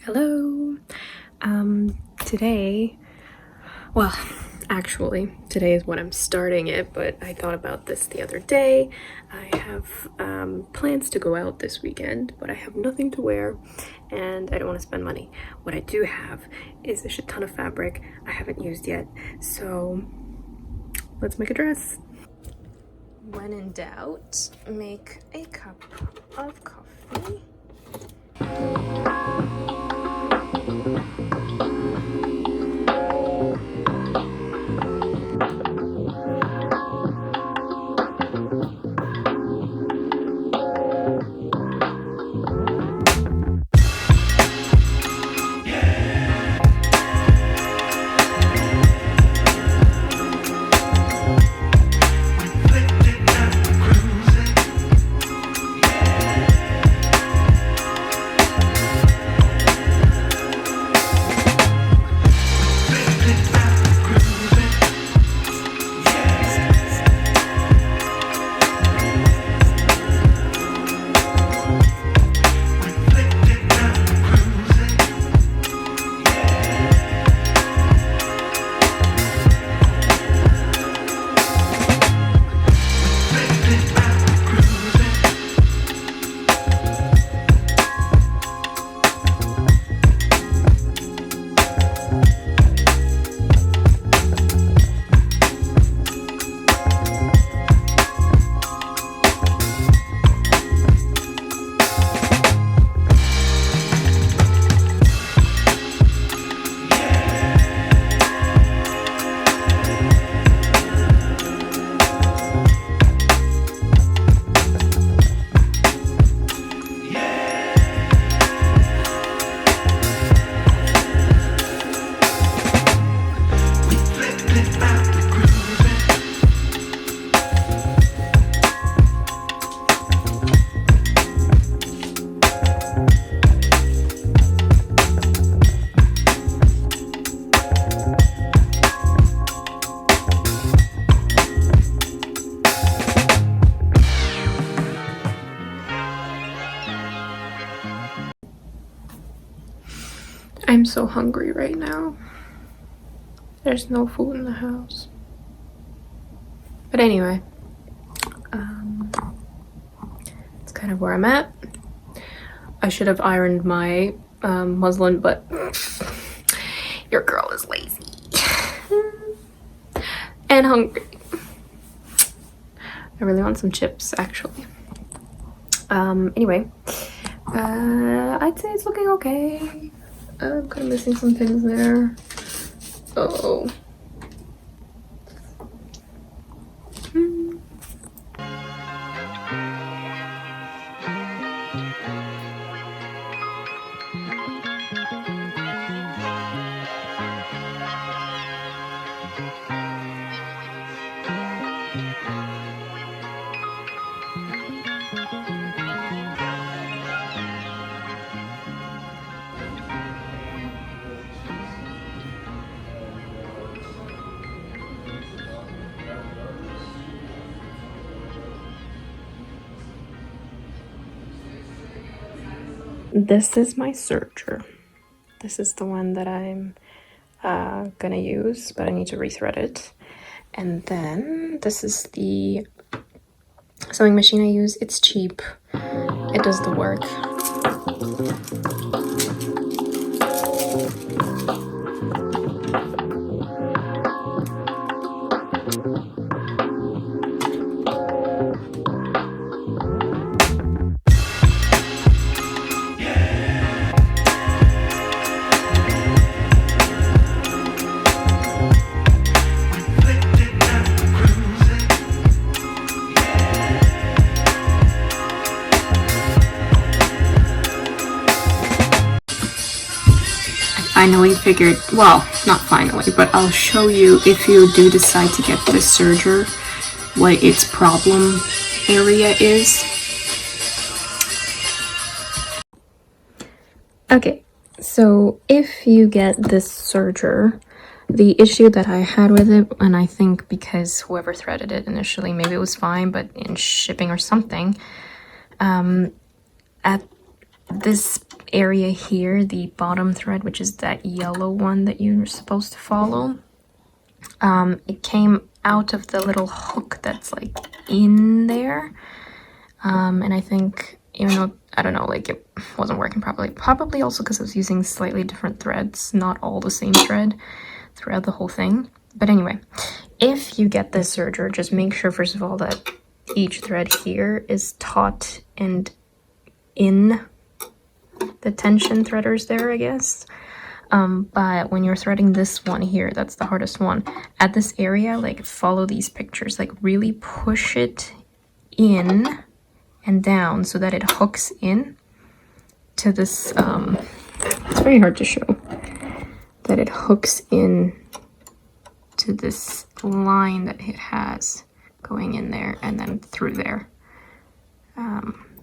Hello. Today, well, actually, today is when I'm starting it, but I thought about this the other day. I have plans to go out this weekend, but I have nothing to wear and I don't want to spend money. What I do have is a shit ton of fabric I haven't used yet, so let's make a dress. When in doubt, make a cup of coffee. I'm so hungry right now. There's no food in the house. But anyway, it's kind of where I'm at. I should have ironed my muslin, but your girl is lazy and hungry. I really want some chips, actually. Anyway, I'd say it's looking okay. I'm kind of missing some things there. Oh. This is my serger. This is the one that I'm gonna use, but I need to rethread it. And then this is the sewing machine I use. It's cheap. It does the work. Finally figured, well, not finally, but I'll show you if you do decide to get this serger, what its problem area is. Okay, so if you get this serger, the issue that I had with it, and I think because whoever threaded it initially, maybe it was fine, but in shipping or something, at this area here, the bottom thread, which is that yellow one that you're supposed to follow, it came out of the little hook that's like in there, and I think, even though, I don't know, like it wasn't working properly, probably also because I was using slightly different threads, not all the same thread throughout the whole thing. But anyway, if you get this serger, just make sure first of all that each thread here is taut and in the tension threaders there, I guess. But when you're threading this one here, that's the hardest one, at this area, like follow these pictures, like really push it in and down so that it hooks in to this, it's very hard to show, that it hooks in to this line that it has going in there and then through there.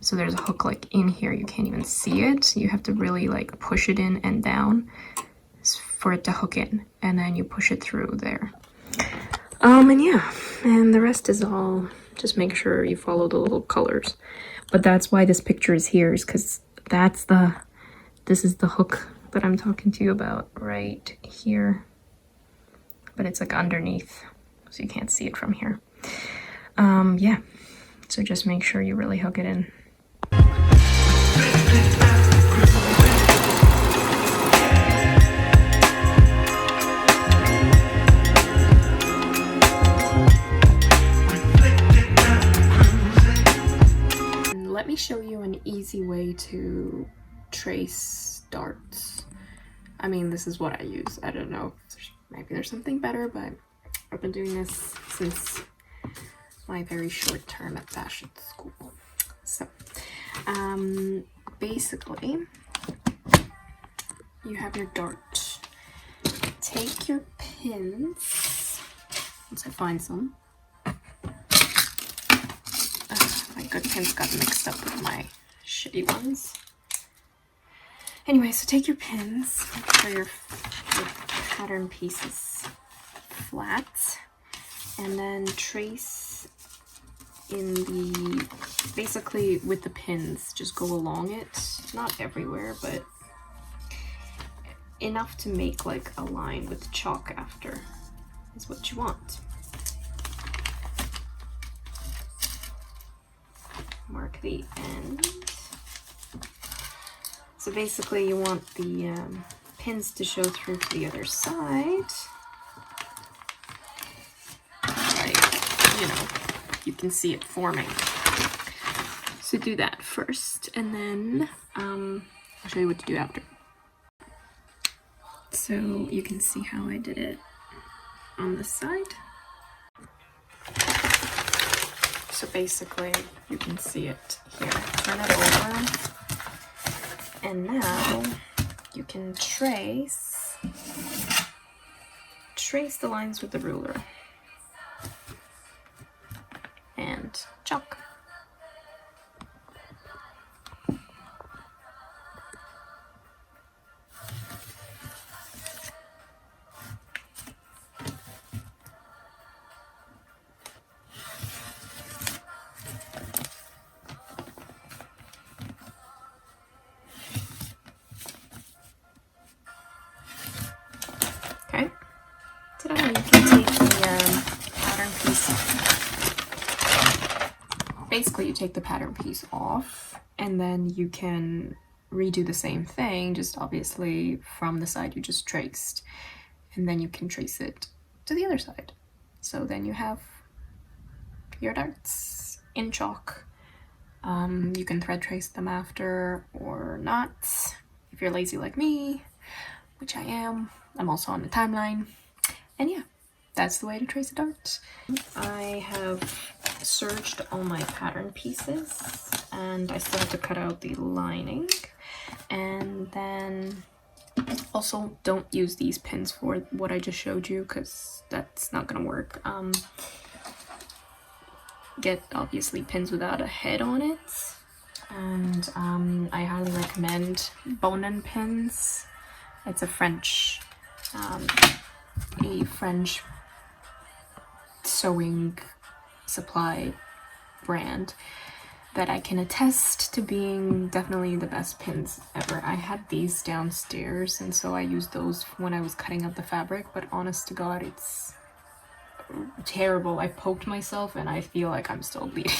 So there's a hook like in here, you can't even see it. You have to really like push it in and down for it to hook in, and then you push it through there. And yeah, and the rest is all, just make sure you follow the little colors. But that's why this picture is here, is because this is the hook that I'm talking to you about right here. But it's like underneath, so you can't see it from here. Yeah, so just make sure you really hook it in. Let me show you an easy way to trace darts. I mean, this is what I use. I don't know, maybe there's something better, but I've been doing this since my very short term at fashion school. So basically, you have your dart. Take your pins, once I find some. My good pins got mixed up with my shitty ones. Anyway, so take your pins, make sure your pattern piece is flat, and then trace in the, basically with the pins, just go along it, not everywhere, but enough to make like a line with chalk after is what you want. Mark the end. So basically you want the pins to show through to the other side. Like, you know, you can see it forming. So do that first, and then I'll show you what to do after. So you can see how I did it on this side. So basically, you can see it here. Turn it over, and now you can trace the lines with the ruler and chalk. Okay, so now you can take the pattern piece. Basically, you take the pattern piece off, and then you can redo the same thing, just obviously from the side you just traced, and then you can trace it to the other side. So then you have your darts in chalk. You can thread trace them after or not, if you're lazy like me, which I am. I'm also on the timeline. And yeah, that's the way to trace a dart. I have serged all my pattern pieces, and I still have to cut out the lining. And then also don't use these pins for what I just showed you, because that's not gonna work. Get obviously pins without a head on it, and I highly recommend Bonin pins. It's a French sewing supply brand. that I can attest to being definitely the best pins ever. I had these downstairs, and so I used those when I was cutting up the fabric, but honest to God, it's terrible. I poked myself and I feel like I'm still bleeding.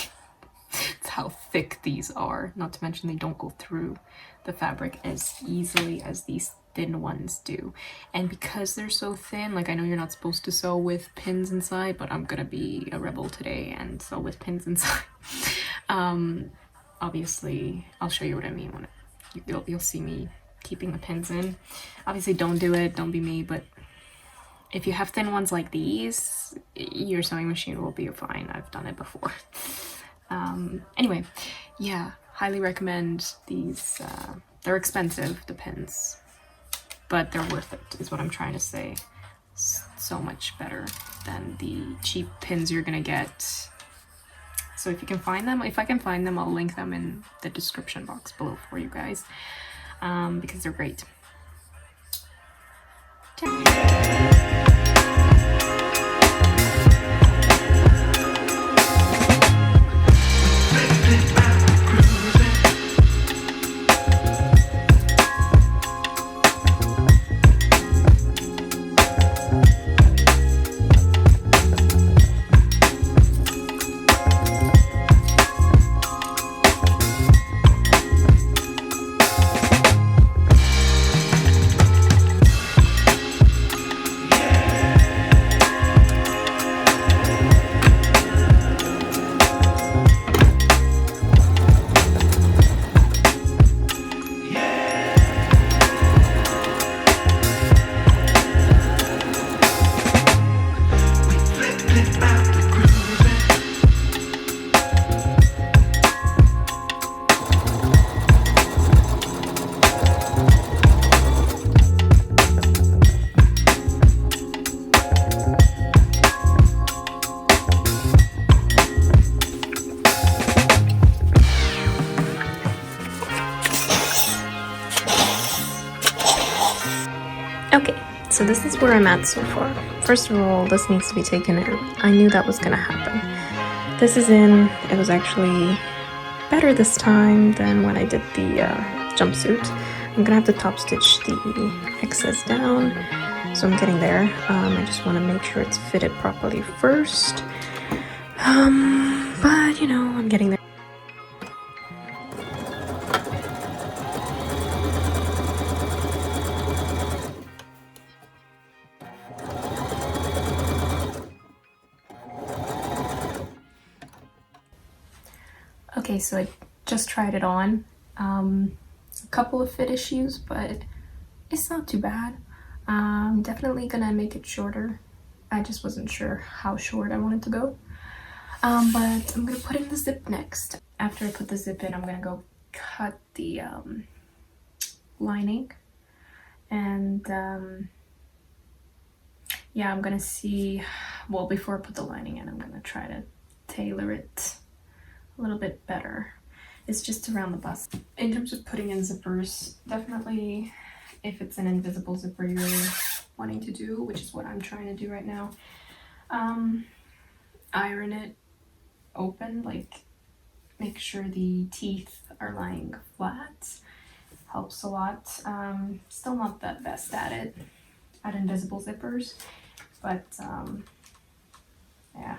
It's how thick these are. Not to mention they don't go through the fabric as easily as these thin ones do. And because they're so thin, like I know you're not supposed to sew with pins inside, but I'm gonna be a rebel today and sew with pins inside. Obviously, I'll show you what I mean when you'll see me keeping the pins in. Obviously, don't do it, don't be me, but if you have thin ones like these, your sewing machine will be fine. I've done it before. Anyway, yeah, highly recommend these. They're expensive, the pins, but they're worth it, is what I'm trying to say. So much better than the cheap pins you're gonna get. So if you can find them, if I can find them, I'll link them in the description box below for you guys, because they're great. Okay, so this is where I'm at so far. First of all, this needs to be taken in. I knew that was gonna happen. This is in. It was actually better this time than when I did the jumpsuit. I'm gonna have to top stitch the excess down, so I'm getting there. I just want to make sure it's fitted properly first. But you know, I'm getting there. Okay, so I just tried it on. A couple of fit issues, but it's not too bad. I'm definitely gonna make it shorter. I just wasn't sure how short I wanted to go. But I'm gonna put in the zip next. After I put the zip in, I'm gonna go cut the lining. And yeah, I'm gonna see, well, before I put the lining in, I'm gonna try to tailor it a little bit better. It's just around the bust. In terms of putting in zippers, definitely if it's an invisible zipper you're wanting to do, which is what I'm trying to do right now, iron it open, like make sure the teeth are lying flat. Helps a lot. Still not the best at it, at invisible zippers, but yeah,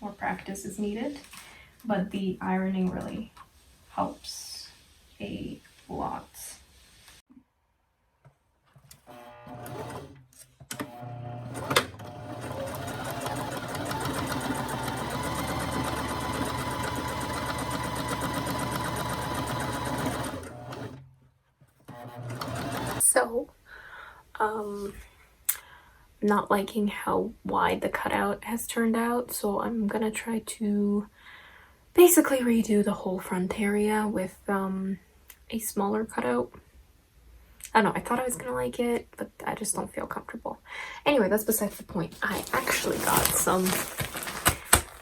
more practice is needed. But the ironing really helps a lot. So, not liking how wide the cutout has turned out, so I'm gonna try to basically redo the whole front area with a smaller cutout. I don't know, I thought I was gonna like it, but I just don't feel comfortable. Anyway, that's besides the point. I actually got some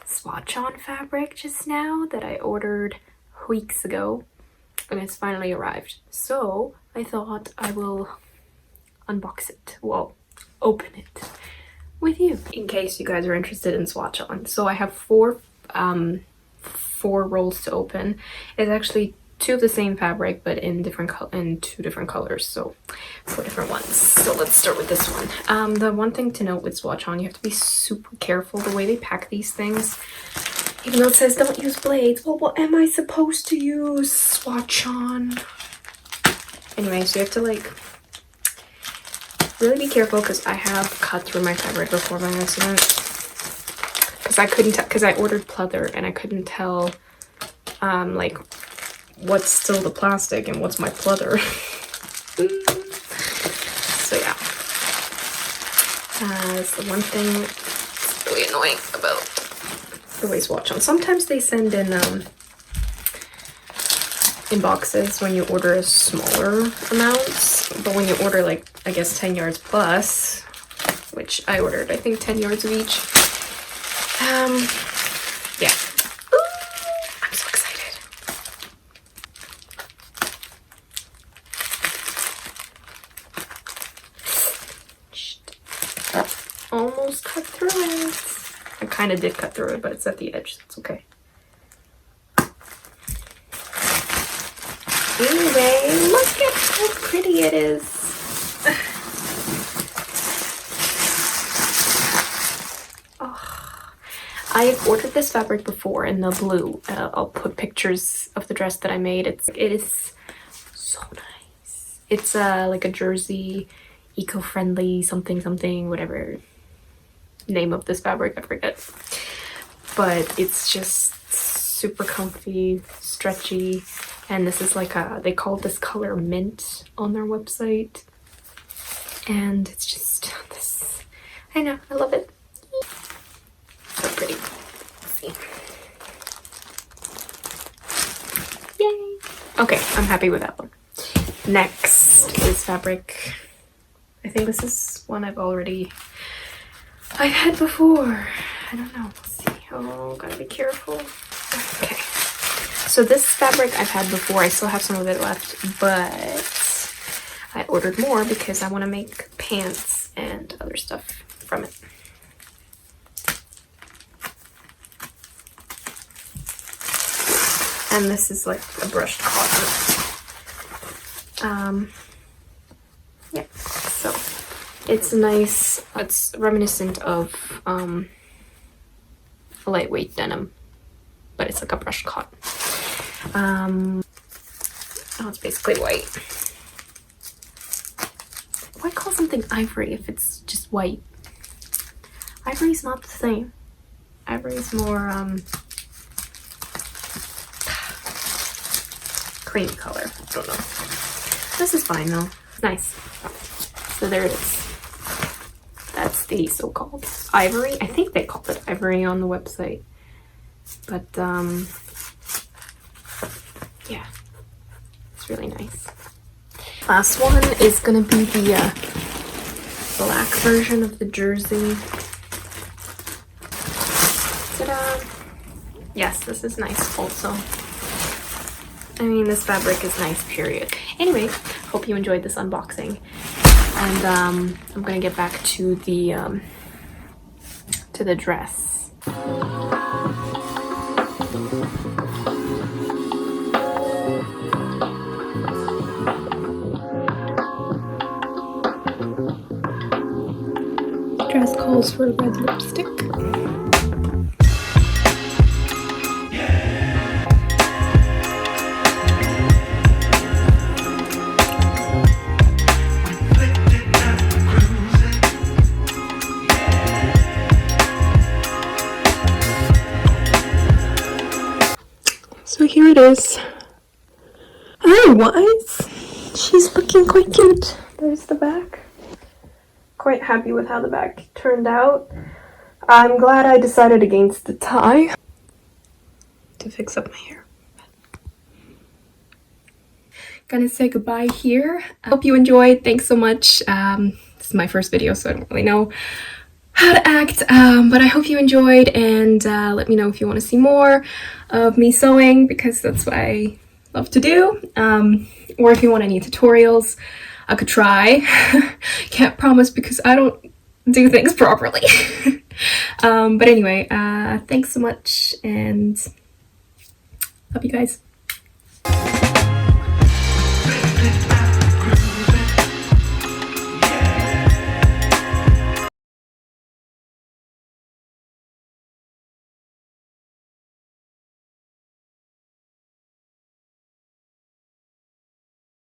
Swatchon fabric just now that I ordered weeks ago, and it's finally arrived. So I thought I will unbox it, well, open it with you, in case you guys are interested in Swatchon. So I have four 4 rolls to open. It's actually 2 of the same fabric, but in 2 different colors, so 4 different ones. So let's start with this one. The one thing to note with Swatchon, you have to be super careful the way they pack these things. Even though it says don't use blades, well, what am I supposed to use? Swatchon. Anyway, so you have to like really be careful, because I have cut through my fabric before by accident. Because I couldn't tell, because I ordered pleather and I couldn't tell like what's still the plastic and what's my pleather. So yeah, that's the one thing that's really annoying about the way Swatchon. Sometimes they send in boxes when you order smaller amounts, but when you order like, I guess 10 yards plus, which I ordered I think 10 yards of each, yeah. Ooh, I'm so excited. Almost cut through it. I kind of did cut through it, but it's at the edge, so it's okay. Anyway, look at how pretty it is. Oh, I've ordered this fabric before in the blue. I'll put pictures of the dress that I made. It is so nice. It's like a jersey, eco-friendly something, whatever name of this fabric, I forget. But it's just super comfy, stretchy. And this is like they call this color mint on their website. And it's just this, I know, I love it. So pretty. Let's see. Yay. Okay, I'm happy with that one. Next is fabric. I think this is one I've had before. I don't know, let's see. Oh, gotta be careful. Okay. So this fabric I've had before. I still have some of it left, but I ordered more because I want to make pants and other stuff from it. And this is like a brushed cotton. Yeah, so it's nice. It's reminiscent of a lightweight denim, but it's like a brushed cotton. Oh, it's basically white. Why call something ivory if it's just white? Ivory's not the same. Ivory's more cream color. I don't know. This is fine though. Nice. So there it is. That's the so-called ivory. I think they called it ivory on the website. But yeah, it's really nice. Last one is gonna be the black version of the jersey. Ta-da! Yes, this is nice also. I mean, this fabric is nice, period. Anyway, hope you enjoyed this unboxing. And I'm gonna get back to the dress. Dress calls for red lipstick. So here it is. Otherwise, she's looking quite cute. There's the back. Quite happy with how the back turned out. I'm glad I decided against the tie to fix up my hair. Gonna say goodbye here. I hope you enjoyed. Thanks so much. This is my first video, so I don't really know how to act, but I hope you enjoyed, and let me know if you want to see more of me sewing, because that's what I love to do, or if you want any tutorials. I could try. Can't promise because I don't do things properly. But anyway, thanks so much, and Love you guys.